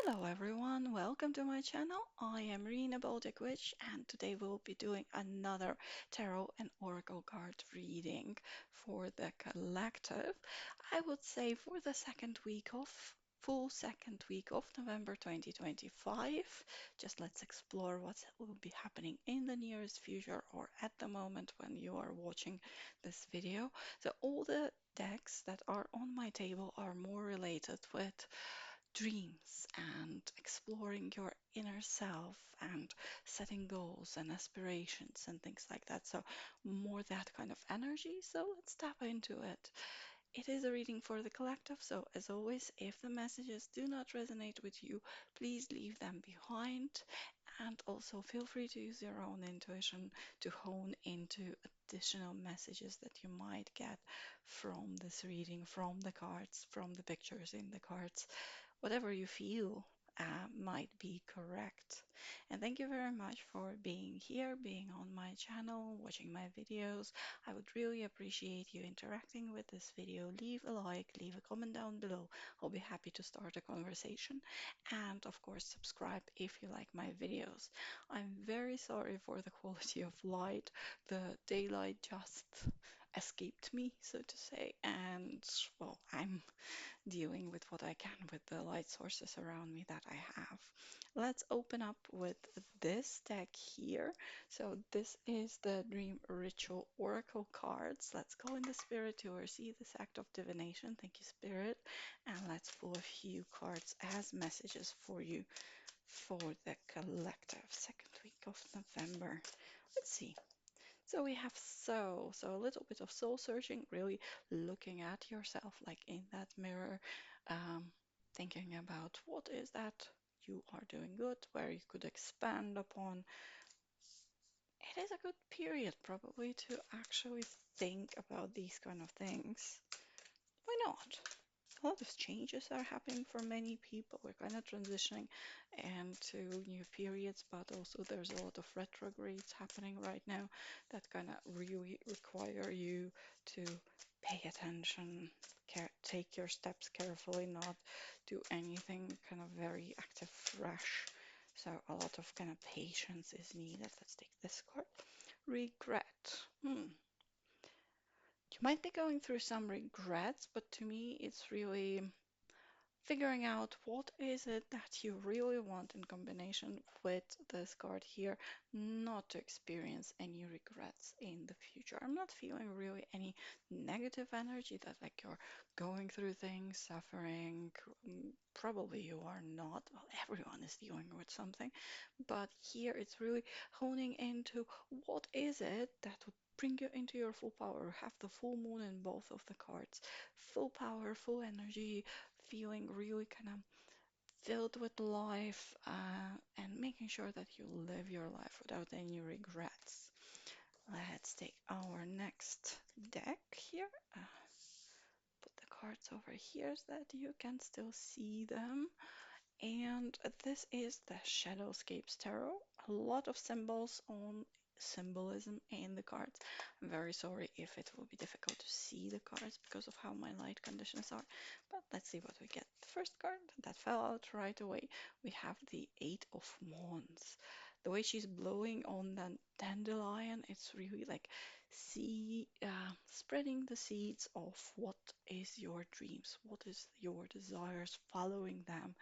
Hello everyone, welcome to my channel. I am Rina Baltic Witch and today we'll be doing another tarot and oracle card reading for the collective. I would say for the full second week of November 2025. Just let's explore what will be happening in the nearest future or at the moment when you are watching this video. So all the decks that are on my table are more related with dreams and exploring your inner self and setting goals and aspirations and things like that. So, more that kind of energy. So, let's tap into it. It is a reading for the collective, so as always, if the messages do not resonate with you, please leave them behind. And also feel free to use your own intuition to hone into additional messages that you might get from this reading, from the cards, from the pictures in the cards. Whatever you feel might be correct. And thank you very much for being here, being on my channel, watching my videos. I would really appreciate you interacting with this video. Leave a like, leave a comment down below. I'll be happy to start a conversation. And of course, subscribe if you like my videos. I'm very sorry for the quality of light. The daylight just escaped me, so to say. And well, I'm dealing with what I can with the light sources around me that I have. Let's open up with this deck here. So this is the Dream Ritual Oracle cards. Let's go in the spirit to receive this act of divination. Thank you, Spirit. And let's pull a few cards as messages for you for the collective second week of November. Let's see. So we have so a little bit of soul searching, really looking at yourself like in that mirror, um, thinking about what is that you are doing good, where you could expand upon. It is a good period probably to actually think about these kind of things. Why not? A lot of changes are happening for many people. We're kind of transitioning into new periods, but also there's a lot of retrogrades happening right now that kind of really require you to pay attention, take your steps carefully, not do anything kind of very active, rash. So a lot of kind of patience is needed. Let's take this card. Regret. You might be going through some regrets, but to me, it's really figuring out what is it that you really want in combination with this card here, not to experience any regrets in the future. I'm not feeling really any negative energy that like you're going through things, suffering. Probably you are not. Well, everyone is dealing with something, but here it's really honing into what is it that would bring you into your full power. Have the full moon in both of the cards, full power, full energy, feeling really kind of filled with life, and making sure that you live your life without any regrets. Let's take our next deck here. Put the cards over here so that you can still see them. And this is the Shadowscapes Tarot. A lot of symbols on symbolism in the cards. I'm very sorry if it will be difficult to see the cards because of how my light conditions are. But let's see what we get. The first card that fell out right away, we have the Eight of Wands. The way she's blowing on the dandelion, it's really like spreading the seeds of what is your dreams, what is your desires, following them.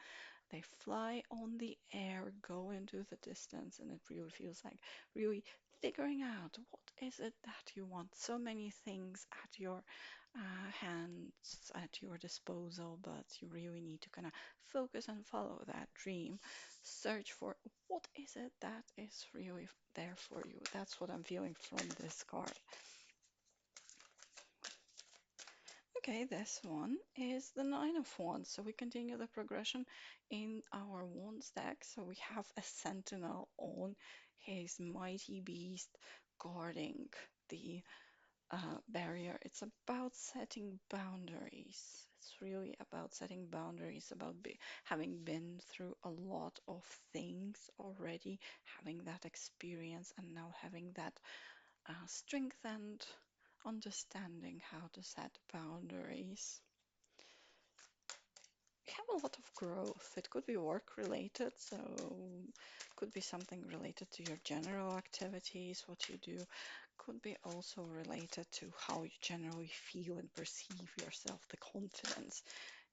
They fly on the air, go into the distance, and it really feels like really figuring out what is it that you want. So many things at your hands, at your disposal, but you really need to kind of focus and follow that dream. Search for what is it that is really there for you. That's what I'm feeling from this card. Okay, this one is the Nine of Wands. So we continue the progression in our Wands deck. So we have a Sentinel on his mighty beast guarding the barrier. It's about setting boundaries. It's really about setting boundaries, about having been through a lot of things already, having that experience, and now having that strengthened understanding how to set boundaries. you have a lot of growth. It could be work related, so could be something related to your general activities, what you do. Could be also related to how you generally feel and perceive yourself, the confidence.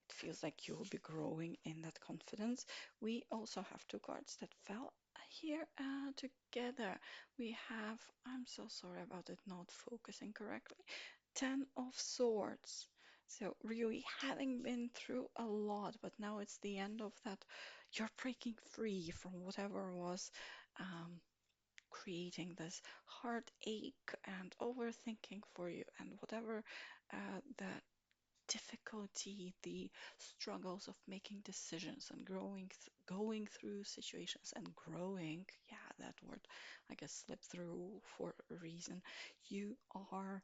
It feels like you will be growing in that confidence. We also have two cards that fell here together. We have, I'm so sorry about it not focusing correctly, Ten of Swords. So really having been through a lot, but now it's the end of that. You're breaking free from whatever was um, creating this heartache and overthinking for you, and whatever the difficulty, the struggles of making decisions and going through situations and growing. Yeah, that word I guess slipped through for a reason. You are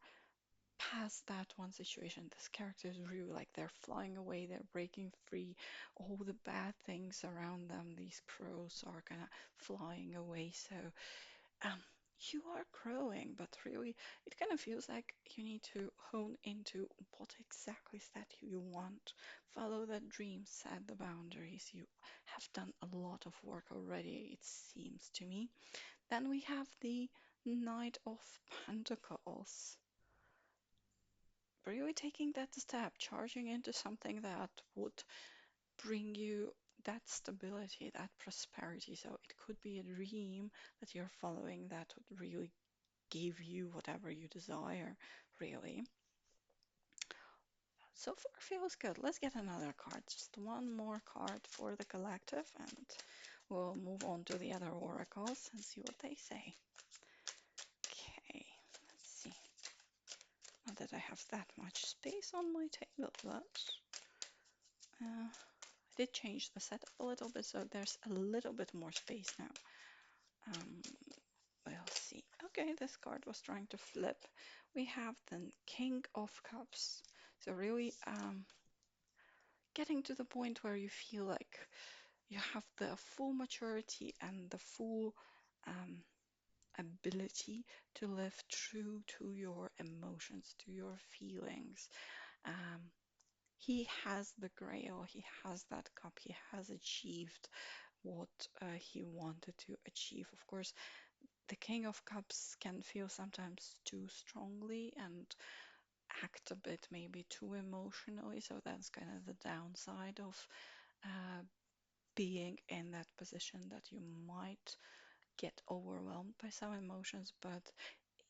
past that one situation. This character is really like they're flying away, they're breaking free. All the bad things around them, these crows are kind of flying away. So um, you are growing, but really, it kind of feels like you need to hone into what exactly is that you want. Follow that dream, set the boundaries. You have done a lot of work already, it seems to me. Then we have the Knight of Pentacles. Really taking that step, charging into something that would bring you that stability, that prosperity. So it could be a dream that you're following that would really give you whatever you desire, really. So far feels good. Let's get another card. Just one more card for the collective, and we'll move on to the other oracles and see what they say. Okay, let's see. Not that I have that much space on my table, but I did change the setup a little bit, so there's a little bit more space now. Um, we'll see. Okay, this card was trying to flip. We have the King of Cups. So really getting to the point where you feel like you have the full maturity and the full um, ability to live true to your emotions, to your feelings. Um, he has the grail, he has that cup, he has achieved what he wanted to achieve. Of course, the King of Cups can feel sometimes too strongly and act a bit maybe too emotionally, so that's kind of the downside of uh, being in that position, that you might get overwhelmed by some emotions, but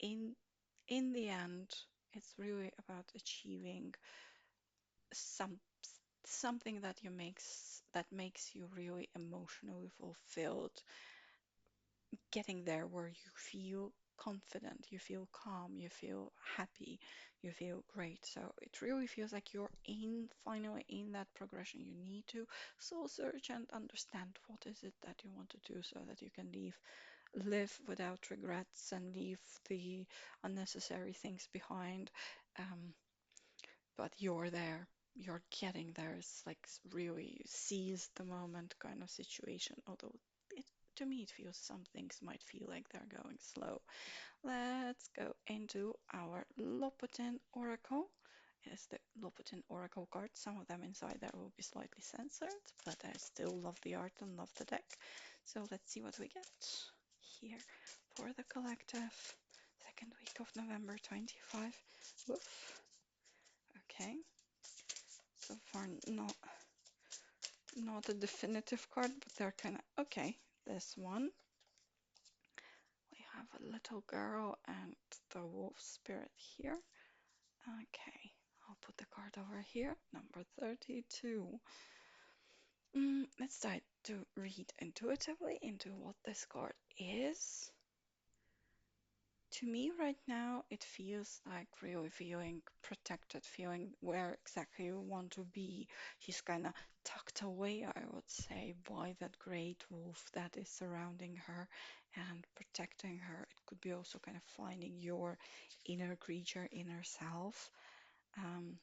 in in the end, it's really about achieving some something that makes you really emotionally fulfilled, getting there where you feel confident, you feel calm, you feel happy, you feel great. So it really feels like you're finally in that progression. You need to soul search and understand what is it that you want to do so that you can live without regrets and leave the unnecessary things behind. Um, but you're there. You're getting there. It's like really seize the moment kind of situation. Although it, to me, it feels some things might feel like they're going slow. Let's go into our Loputyn Oracle. It's the Loputyn Oracle card. Some of them inside there will be slightly censored, but I still love the art and love the deck. So let's see what we get here for the collective. Second week of November 25. Woof. Okay. So far, not a definitive card, but they're kind of okay. This one, we have a little girl and the wolf spirit here. Okay, I'll put the card over here, number 32. Let's try to read intuitively into what this card is. To me, right now, it feels like really feeling protected, feeling where exactly you want to be. She's kind of tucked away, I would say, by that great wolf that is surrounding her and protecting her. It could be also kind of finding your inner creature, inner self. Um,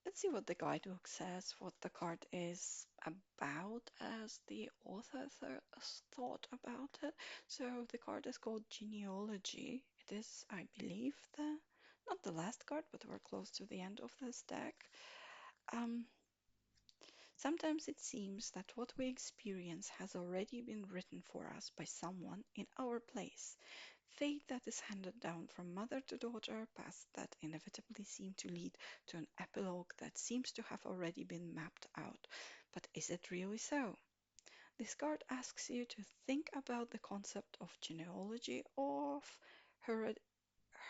let's see what the guidebook says, what the card is about as the author thought about it. So the card is called Genealogy. It is, I believe, the not the last card, but we're close to the end of this deck. Um, Sometimes it seems that what we experience has already been written for us by someone in our place. Fate that is handed down from mother to daughter, paths that inevitably seem to lead to an epilogue that seems to have already been mapped out. But is it really so? This card asks you to think about the concept of genealogy, of hered-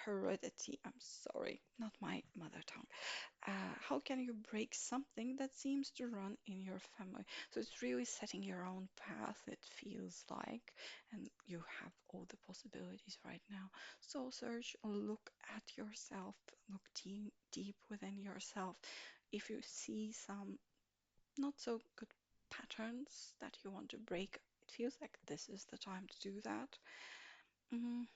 heredity. I'm sorry, not my mother tongue. How can you break something that seems to run in your family? So it's really setting your own path, it feels like, and you have all the possibilities right now. Soul search, look at yourself, look deep within yourself. If you see some not so good patterns that you want to break, it feels like this is the time to do that. Mm,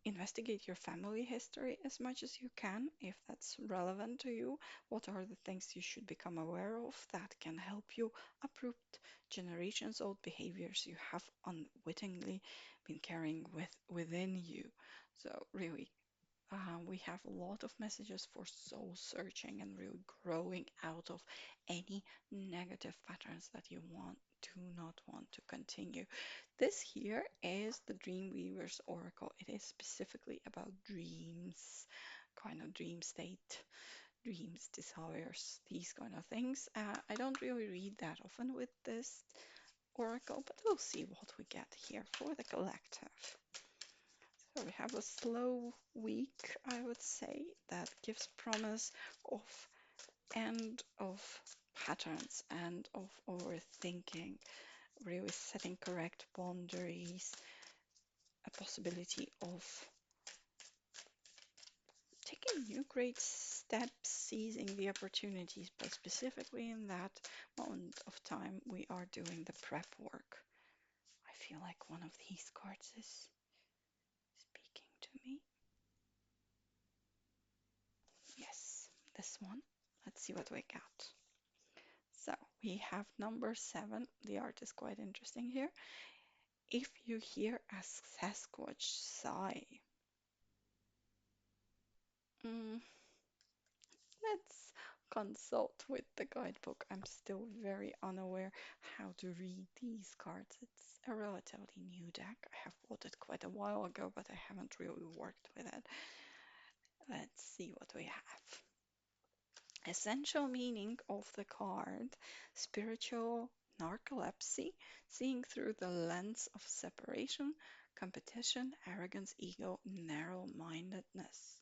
Investigate your family history as much as you can if that's relevant to you. What are the things you should become aware of that can help you uproot generations old behaviors you have unwittingly been carrying within you? So really, we have a lot of messages for soul searching and really growing out of any negative patterns that you do not want to continue. This here is the Dreamweaver's Oracle. It is specifically about dreams, kind of dream state, dreams, desires, these kind of things. I don't really read that often with this oracle, but we'll see what we get here for the collective. So we have a slow week, I would say, that gives promise of end of patterns and of overthinking, really setting correct boundaries, a possibility of taking new great steps, seizing the opportunities, but specifically in that moment of time, we are doing the prep work. I feel like one of these cards is speaking to me. Yes, this one. Let's see what we got. So we have number 7. The art is quite interesting here. If you hear a Sasquatch sigh, mm, let's consult with the guidebook. I'm still very unaware how to read these cards. It's a relatively new deck. I have bought it quite a while ago, but I haven't really worked with it. Let's see what we have. Essential meaning of the card: spiritual narcolepsy, seeing through the lens of separation, competition, arrogance, ego, narrow mindedness.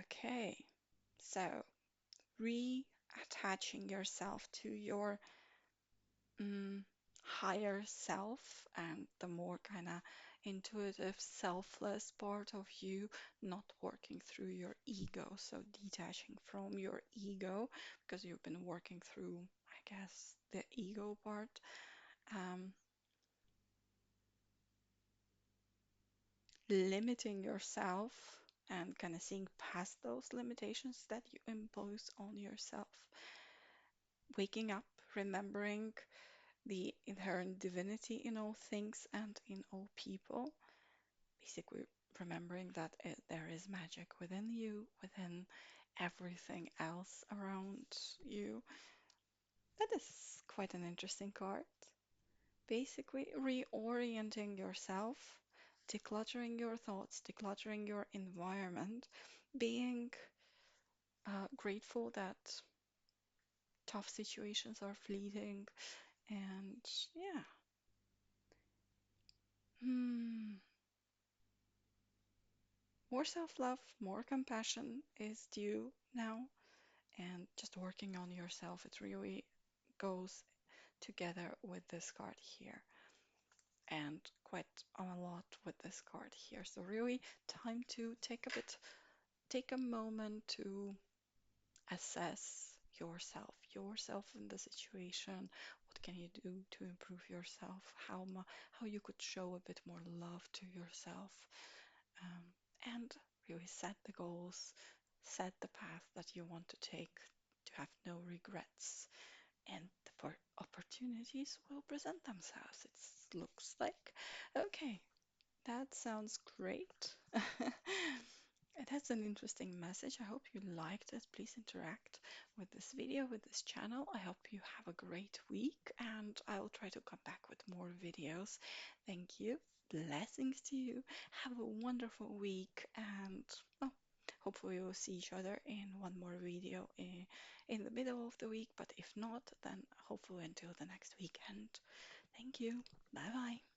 Okay, so reattaching yourself to your mm, higher self and the more kind of intuitive, selfless part of you, not working through your ego. So detaching from your ego because you've been working through, I guess, the ego part. Um, Limiting yourself and kind of seeing past those limitations that you impose on yourself. Waking up, remembering the inherent divinity in all things and in all people. Basically, remembering that there is magic within you, within everything else around you. That is quite an interesting card. Basically, reorienting yourself, decluttering your thoughts, decluttering your environment, being grateful that tough situations are fleeting, and yeah. Hmm. More self-love, more compassion is due now, and just working on yourself. It really goes together with this card here, and quite a lot with this card here. So really, time to take a moment to assess yourself in the situation. What can you do to improve yourself? How you could show a bit more love to yourself, um, and really set the goals, set the path that you want to take to have no regrets, and the opportunities will present themselves. It looks like. Okay, that sounds great. It has an interesting message. I hope you liked it. Please interact with this video, with this channel. I hope you have a great week, and I will try to come back with more videos. Thank you. Blessings to you. Have a wonderful week, and well, hopefully we'll see each other in one more video in the middle of the week. But if not, then hopefully until the next weekend. Thank you. Bye bye.